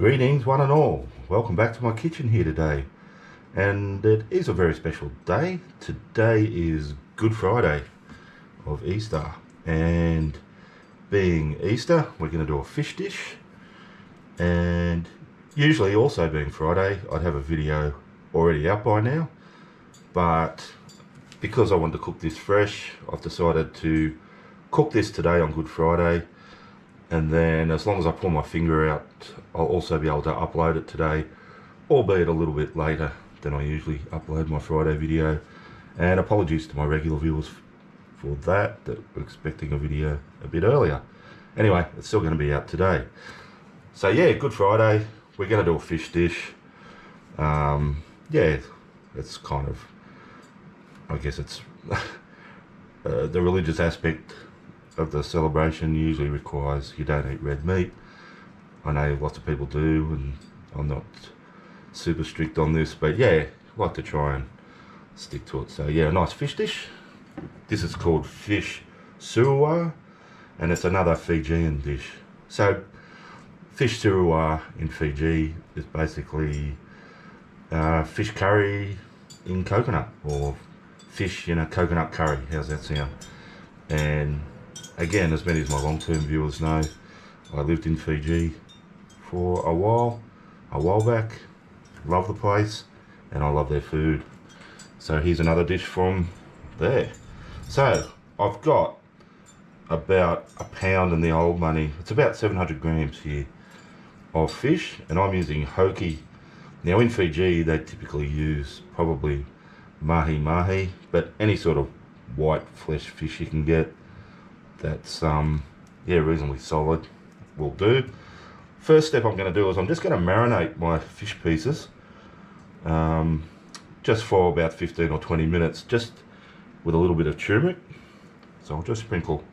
Greetings one and all, welcome back to my kitchen here today, and it is a very special day. Today is Good Friday of Easter, and being Easter we're going to do a fish dish, and usually also being Friday I'd have a video already out by now, but because I want to cook this fresh I've decided to cook this today on Good Friday. And then as long as I pull my finger out, I'll also be able to upload it today, albeit a little bit later than I usually upload my Friday video. And apologies to my regular viewers for that were expecting a video a bit earlier. Anyway, it's still going to be out today. So yeah, Good Friday, we're going to do a fish dish. Yeah, it's kind of, I guess it's the religious aspect of the celebration usually requires you don't eat red meat. I know lots of people do, and I'm not super strict on this, but yeah, I like to try and stick to it. So yeah, a nice fish dish. This is called fish Suruwa, and it's another Fijian dish. So fish Suruwa in Fiji is basically fish curry in coconut, or fish in a coconut curry. How's that sound? And again, as many as my long-term viewers know, I lived in Fiji for a while back. Love the place, and I love their food. So here's another dish from there. So I've got about a pound in the old money. It's about 700 grams here of fish, and I'm using hoki. Now in Fiji, they typically use probably mahi, but any sort of white flesh fish you can get that's yeah, reasonably solid will do. First step I'm going to do is I'm just going to marinate my fish pieces just for about 15 or 20 minutes, just with a little bit of turmeric. So I'll just sprinkle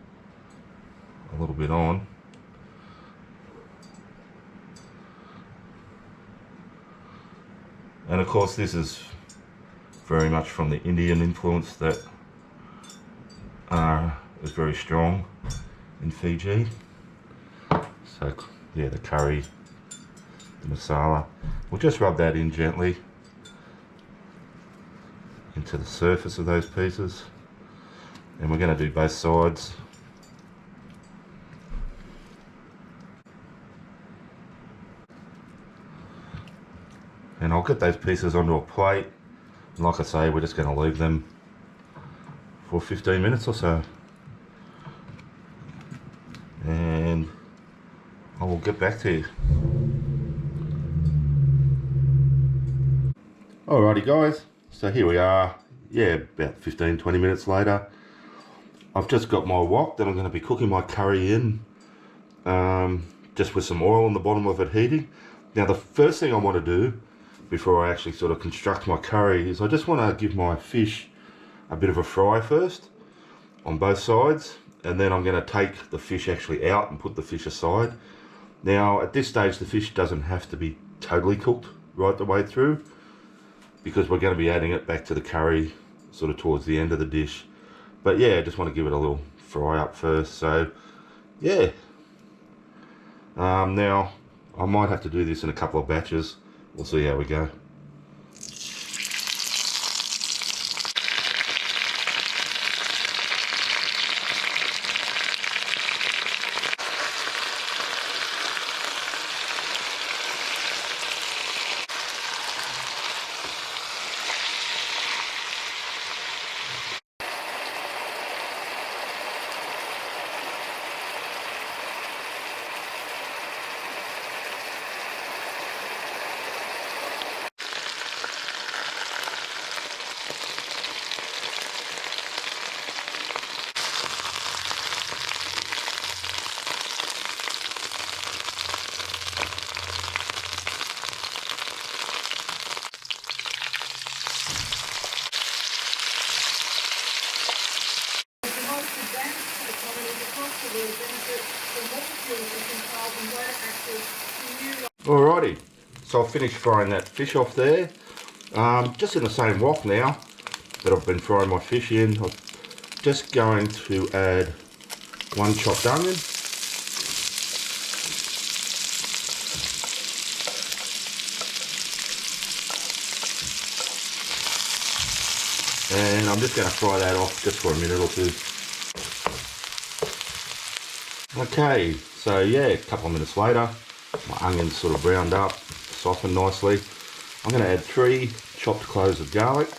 a little bit on. And of course this is very much from the Indian influence that is very strong in Fiji. So yeah, the curry, the masala, we'll just rub that in gently into the surface of those pieces, and we're going to do both sides. And I'll get those pieces onto a plate, and like I say, we're just going to leave them for 15 minutes or so, and I will get back to you. Alrighty guys, so here we are, yeah, about 15-20 minutes later. I've just got my wok that I'm going to be cooking my curry in, just with some oil on the bottom of it heating. Now the first thing I want to do before I actually sort of construct my curry is I just want to give my fish a bit of a fry first on both sides, and then I'm going to take the fish actually out and put the fish aside. Now at this stage the fish doesn't have to be totally cooked right the way through, because we're going to be adding it back to the curry sort of towards the end of the dish. But yeah, I just want to give it a little fry up first. So yeah, now I might have to do this in a couple of batches. We'll see how we go. Alrighty, so I've finished frying that fish off there. Just in the same wok now that I've been frying my fish in, I'm just going to add one chopped onion, And I'm just going to fry that off just for a minute or two. Okay, so yeah, a couple of minutes later, my onions sort of browned up, softened nicely. I'm going to add 3 chopped cloves of garlic.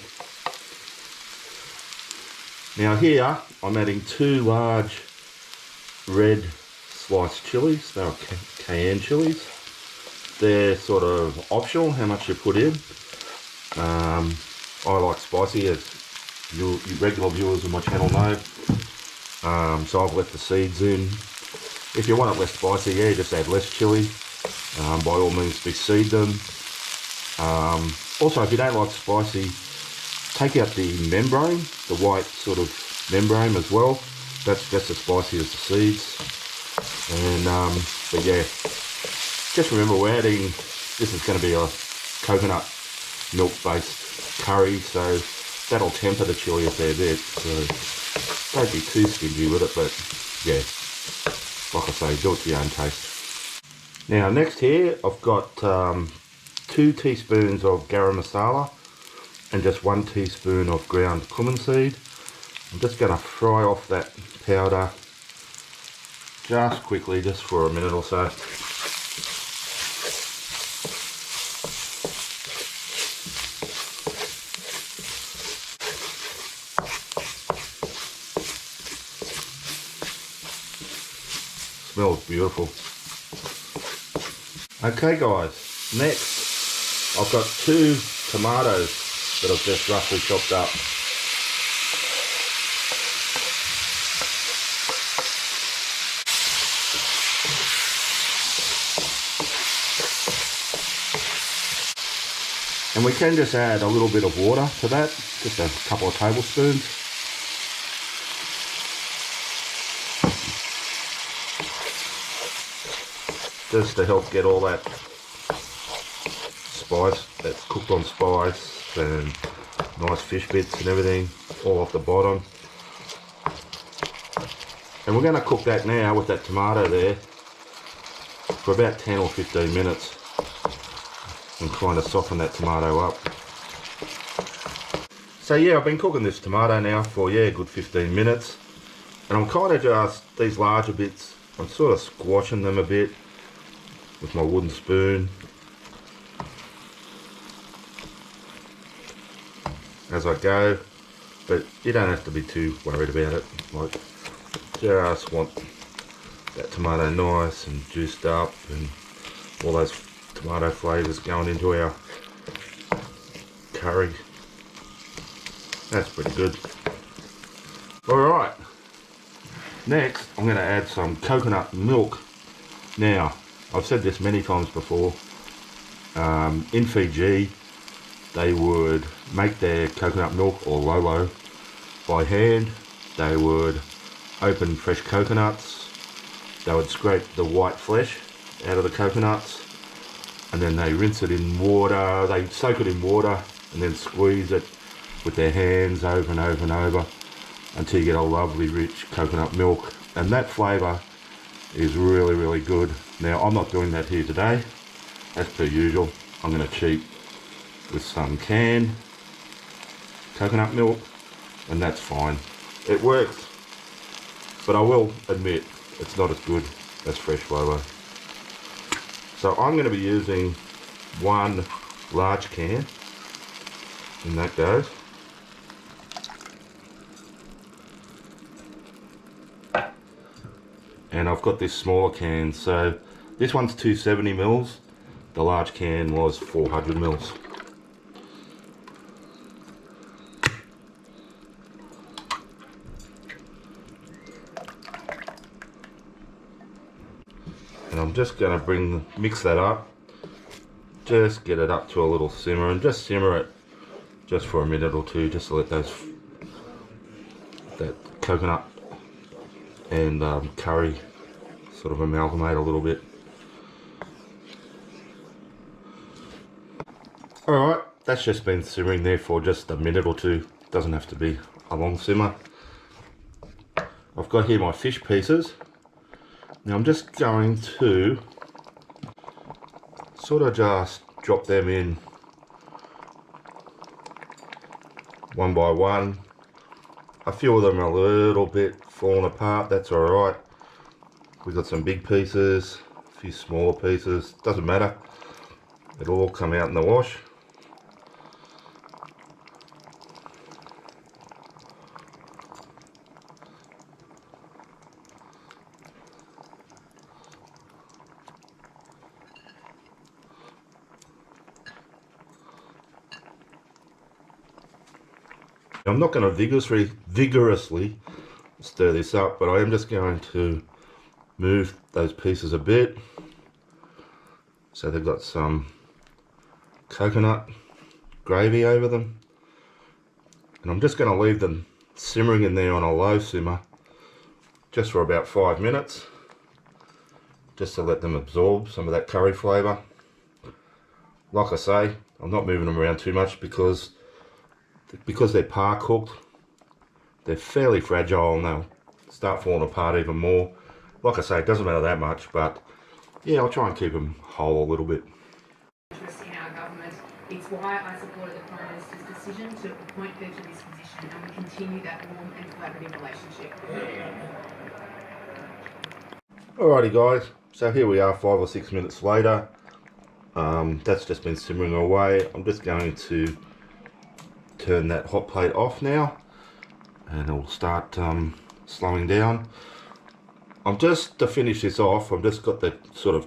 Now here, I'm adding 2 large red sliced chilies. They're cayenne chilies. They're sort of optional how much you put in. I like spicy, as you regular viewers of my channel know. So I've left the seeds in. If you want it less spicy, yeah, just add less chili. By all means, de-seed them. Also, if you don't like spicy, take out the membrane, the white sort of membrane as well. That's just as spicy as the seeds. And but yeah, just remember we're adding, this is going to be a coconut milk based curry, so that'll temper the chili a fair bit. So don't be too stingy with it, but yeah, like I say, do it to your own taste. Now next here, I've got 2 teaspoons of garam masala and just 1 teaspoon of ground cumin seed. I'm just going to fry off that powder just quickly, just for a minute or so. Smells beautiful. Okay guys, next I've got 2 tomatoes that I've just roughly chopped up. And we can just add a little bit of water to that, just a couple of tablespoons. Just to help get all that spice, that's cooked on spice and nice fish bits and everything, all off the bottom. And we're going to cook that now with that tomato there for about 10 or 15 minutes and kind of soften that tomato up. So yeah, I've been cooking this tomato now for, yeah, a good 15 minutes. And I'm kind of just, these larger bits, I'm sort of squashing them a bit with my wooden spoon as I go, but you don't have to be too worried about it. Like, just want that tomato nice and juiced up and all those tomato flavours going into our curry. That's pretty good. Alright, next I'm going to add some coconut milk. Now, I've said this many times before, in Fiji they would make their coconut milk, or lolo, by hand. They would open fresh coconuts, they would scrape the white flesh out of the coconuts, and then they rinse it in water, they soak it in water and then squeeze it with their hands over and over and over until you get a lovely rich coconut milk, and that flavour is really, really good. Now, I'm not doing that here today, as per usual. I'm going to cheat with some canned coconut milk, and that's fine. It works, but I will admit it's not as good as fresh lolo. So I'm going to be using 1 large can, and that goes. And I've got this smaller can, so this one's 270 mils, the large can was 400 mils. And I'm just going to mix that up, just get it up to a little simmer, and just simmer it just for a minute or two, just to let that coconut and curry sort of amalgamate a little bit. Alright, that's just been simmering there for just a minute or two, doesn't have to be a long simmer. I've got here my fish pieces. Now I'm just going to sort of just drop them in one by one. A few of them are a little bit falling apart, that's alright. We've got some big pieces, a few smaller pieces, doesn't matter. It'll all come out in the wash. I'm not going to vigorously stir this up, but I am just going to move those pieces a bit so they've got some coconut gravy over them, and I'm just going to leave them simmering in there on a low simmer just for about 5 minutes, just to let them absorb some of that curry flavour. Like I say, I'm not moving them around too much because they're par cooked, they're fairly fragile and they'll start falling apart even more. Like I say, it doesn't matter that much, but yeah, I'll try and keep them whole a little bit. Interest in our government. It's why I supported the Prime Minister's decision to appoint her to this position, and we continue that warm and collaborative relationship. Alrighty guys, so here we are 5 or 6 minutes later. That's just been simmering away. I'm just going to turn that hot plate off now, and it'll start slowing down. To finish this off, I've just got that sort of,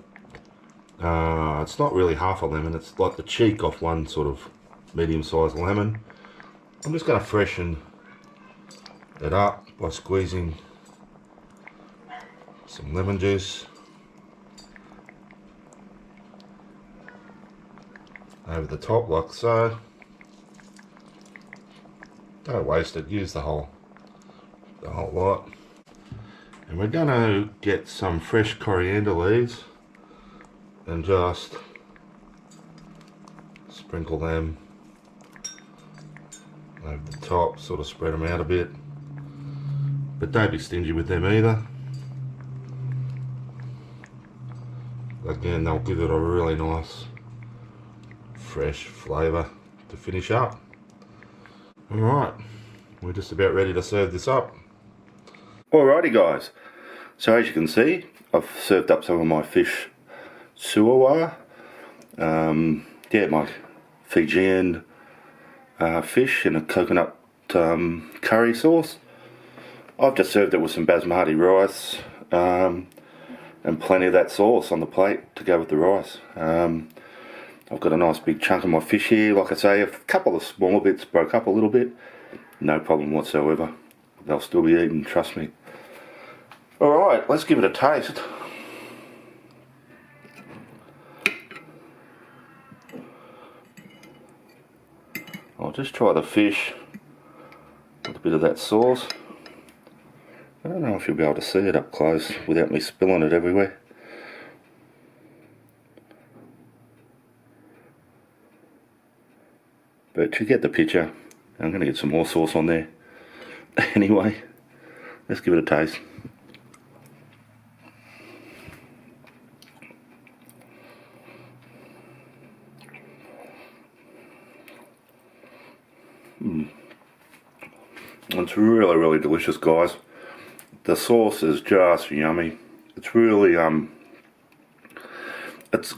it's not really half a lemon, it's like the cheek off one sort of medium-sized lemon. I'm just going to freshen it up by squeezing some lemon juice over the top like so. Don't waste it, use the whole lot. And we're going to get some fresh coriander leaves and just sprinkle them over the top, sort of spread them out a bit, but don't be stingy with them either. Again, they'll give it a really nice fresh flavour to finish up. Alright, we're just about ready to serve this up. Alrighty guys, so as you can see, I've served up some of my fish Suruwa. Yeah, my Fijian fish in a coconut curry sauce. I've just served it with some basmati rice and plenty of that sauce on the plate to go with the rice. I've got a nice big chunk of my fish here. Like I say, a couple of smaller bits broke up a little bit. No problem whatsoever. They'll still be eaten, trust me. Alright, let's give it a taste. I'll just try the fish with a bit of that sauce. I don't know if you'll be able to see it up close without me spilling it everywhere. But you get the picture. I'm going to get some more sauce on there. Anyway, let's give it a taste. It's really, really delicious, guys. The sauce is just yummy. It's really, it's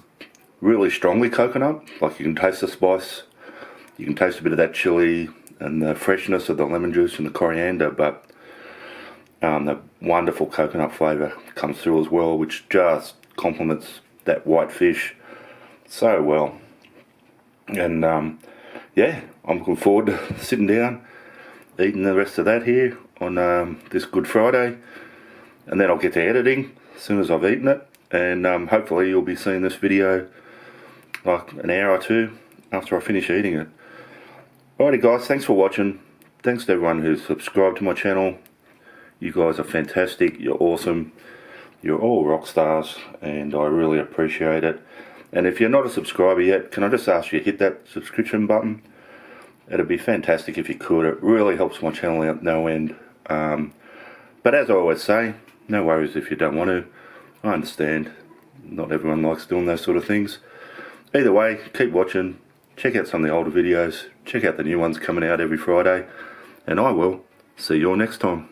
really strongly coconut. Like, you can taste the spice. You can taste a bit of that chili and the freshness of the lemon juice and the coriander, but the wonderful coconut flavour comes through as well, which just complements that white fish so well. And yeah, I'm looking forward to sitting down, eating the rest of that here on this Good Friday, and then I'll get to editing as soon as I've eaten it, and hopefully you'll be seeing this video like an hour or two after I finish eating it. Alrighty guys, thanks for watching. Thanks to everyone who's subscribed to my channel. You guys are fantastic, you're awesome, you're all rock stars, and I really appreciate it. And if you're not a subscriber yet, can I just ask you to hit that subscription button? It'd be fantastic if you could. It really helps my channel out no end. But as I always say, no worries if you don't want to. I understand. Not everyone likes doing those sort of things. Either way, keep watching, check out some of the older videos, check out the new ones coming out every Friday, and I will see you all next time.